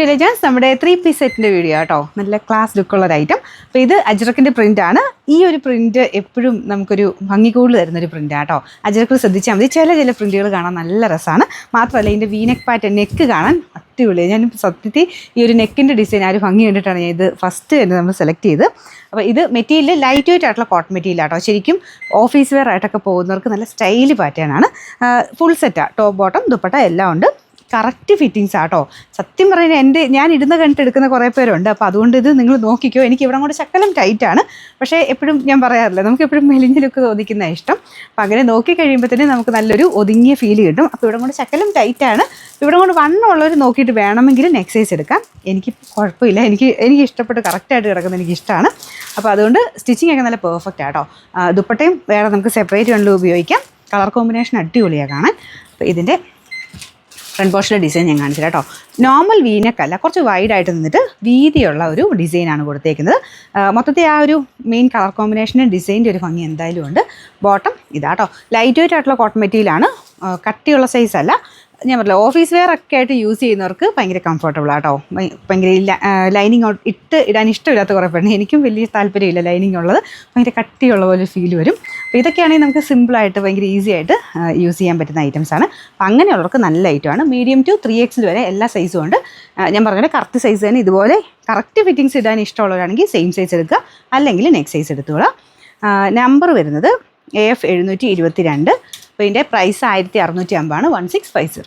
To legends നമ്മുടെ 3 piece സെറ്റിൻ്റെ video കേട്ടോ. നല്ല ക്ലാസ് ലുക്കുള്ളൊരു ഐറ്റം. അപ്പോൾ ഇത് അജ്രക്കിൻ്റെ പ്രിൻ്റാണ്. ഈ ഒരു പ്രിൻറ്റ് എപ്പോഴും നമുക്കൊരു ഭംഗി കൂടുതൽ തരുന്നൊരു പ്രിൻ്റാണ് കേട്ടോ. അജ്രക്കിൽ ശ്രദ്ധിച്ചാൽ മതി. ചില പ്രിൻറ്റുകൾ കാണാൻ നല്ല രസമാണ്. മാത്രമല്ല ഇതിൻ്റെ വീനെക്ക് പാറ്റേൺ, നെക്ക് കാണാൻ അടിപൊളിയാണ്. ഞാൻ സത്യത്തിൽ ഈ ഒരു നെക്കിൻ്റെ ഡിസൈൻ ആ ഒരു ഭംഗി കണ്ടിട്ടാണ് ഞാൻ ഇത് ഫസ്റ്റ് തന്നെ നമ്മൾ സെലക്ട് ചെയ്ത്. അപ്പോൾ ഇത് മെറ്റീരിയൽ ലൈറ്റ് വെയിറ്റ് ആയിട്ടുള്ള കോട്ടൺ മെറ്റീരിയൽ ആട്ടോ. ശരിക്കും ഓഫീസ് വെയർ ആയിട്ടൊക്കെ പോകുന്നവർക്ക് നല്ല സ്റ്റൈല് പാറ്റേൺ ആണ്. ഫുൾ സെറ്റാണ്, ടോപ്പ് ബോട്ടം ദുപ്പട്ട എല്ലാം ഉണ്ട്. കറക്റ്റ് ഫിറ്റിങ്സ് ആട്ടോ. സത്യം പറഞ്ഞാൽ ഞാൻ ഇടുന്ന കണ്ടിട്ട് എടുക്കുന്ന കുറേ പേരുണ്ട്. അപ്പോൾ അതുകൊണ്ട് ഇത് നിങ്ങൾ നോക്കിക്കോ. എനിക്ക് ഇവിടെ കൂടെ ശക്കലം ടൈറ്റാണ്. പക്ഷേ എപ്പോഴും ഞാൻ പറയാറില്ല, നമുക്ക് എപ്പോഴും മെലിഞ്ഞ ലുക്ക് തോന്നിക്കുന്ന ഇഷ്ടം. അപ്പോൾ അങ്ങനെ നോക്കി കഴിയുമ്പോഴത്തേനും നമുക്ക് നല്ലൊരു ഒതുങ്ങിയ ഫീൽ കിട്ടും. അപ്പോൾ ഇവിടെ കൂടെ ശക്കലം ടൈറ്റാണ്. ഇവിടെ കൊണ്ട് വണ്ണമുള്ളവർ നോക്കിയിട്ട് വേണമെങ്കിൽ നെക്സ്റ്റ് സൈസ് എടുക്കാം. എനിക്ക് കുഴപ്പമില്ല, എനിക്ക് ഇഷ്ടപ്പെട്ട് കറക്റ്റായിട്ട് കിടക്കുന്നത് എനിക്കിഷ്ടമാണ്. അപ്പോൾ അതുകൊണ്ട് സ്റ്റിച്ചിങ് ഒക്കെ നല്ല പെർഫെക്റ്റ് ആട്ടോ. ദുപ്പട്ടയും വേറെ നമുക്ക് സെപ്പറേറ്റ് വേണമെങ്കിലും ഉപയോഗിക്കാം. കളർ കോമ്പിനേഷൻ അടിപൊളിയാണ് കാണാൻ. അപ്പോൾ ഇതിൻ്റെ ഫ്രണ്ട് പോർഷനിലെ ഡിസൈൻ ഞാൻ കാണിച്ചില്ല കേട്ടോ. നോർമൽ വീനക്കല്ല, കുറച്ച് വൈഡായിട്ട് നിന്നിട്ട് വീതിയുള്ള ഒരു ഡിസൈനാണ് കൊടുത്തേക്കുന്നത്. മൊത്തത്തിൽ ആ ഒരു മെയിൻ കളർ കോമ്പിനേഷനും ഡിസൈൻ്റെ ഒരു ഭംഗി എന്തായാലും ഉണ്ട്. ബോട്ടം ഇതാട്ടോ. ലൈറ്റ് വെയിറ്റ് ആയിട്ടുള്ള കോട്ടൺ മെറ്റീരിയലാണ്. കട്ടിയുള്ള സൈസ് അല്ല. ഞാൻ പറഞ്ഞില്ല, ഓഫീസ് വെയർ ഒക്കെ ആയിട്ട് യൂസ് ചെയ്യുന്നവർക്ക് ഭയങ്കര കംഫർട്ടബിൾ ആട്ടോ. ഭയങ്കര ലൈനിങ് ഇടാൻ ഇഷ്ടമില്ലാത്ത കുറേ പേരുണ്ട്. എനിക്കും വലിയ താല്പര്യമില്ല ലൈനിങ് ഉള്ളത്. ഭയങ്കര കട്ടിയുള്ള പോലെ ഫീൽ വരും. അപ്പോൾ ഇതൊക്കെയാണെങ്കിൽ നമുക്ക് സിമ്പിളായിട്ട് ഭയങ്കര ഈസി ആയിട്ട് യൂസ് ചെയ്യാൻ പറ്റുന്ന ഐറ്റംസാണ്. അപ്പോൾ അങ്ങനെയുള്ളവർക്ക് നല്ല ഐറ്റമാണ്. മീഡിയം ടു 3XL വരെ എല്ലാ സൈസും ഉണ്ട്. ഞാൻ പറഞ്ഞ കറക്റ്റ് സൈസ് തന്നെ. ഇതുപോലെ കറക്റ്റ് ഫിറ്റിങ്സ് ഇടാൻ ഇഷ്ടമുള്ളവരാണെങ്കിൽ സെയിം സൈസ് എടുക്കുക, അല്ലെങ്കിൽ നെക്സ്റ്റ് സൈസ് എടുത്തുകൊള്ളാം. നമ്പർ വരുന്നത് AF 722. അപ്പോൾ ഇതിൻ്റെ പ്രൈസ് 1650 ആണ്. 1650.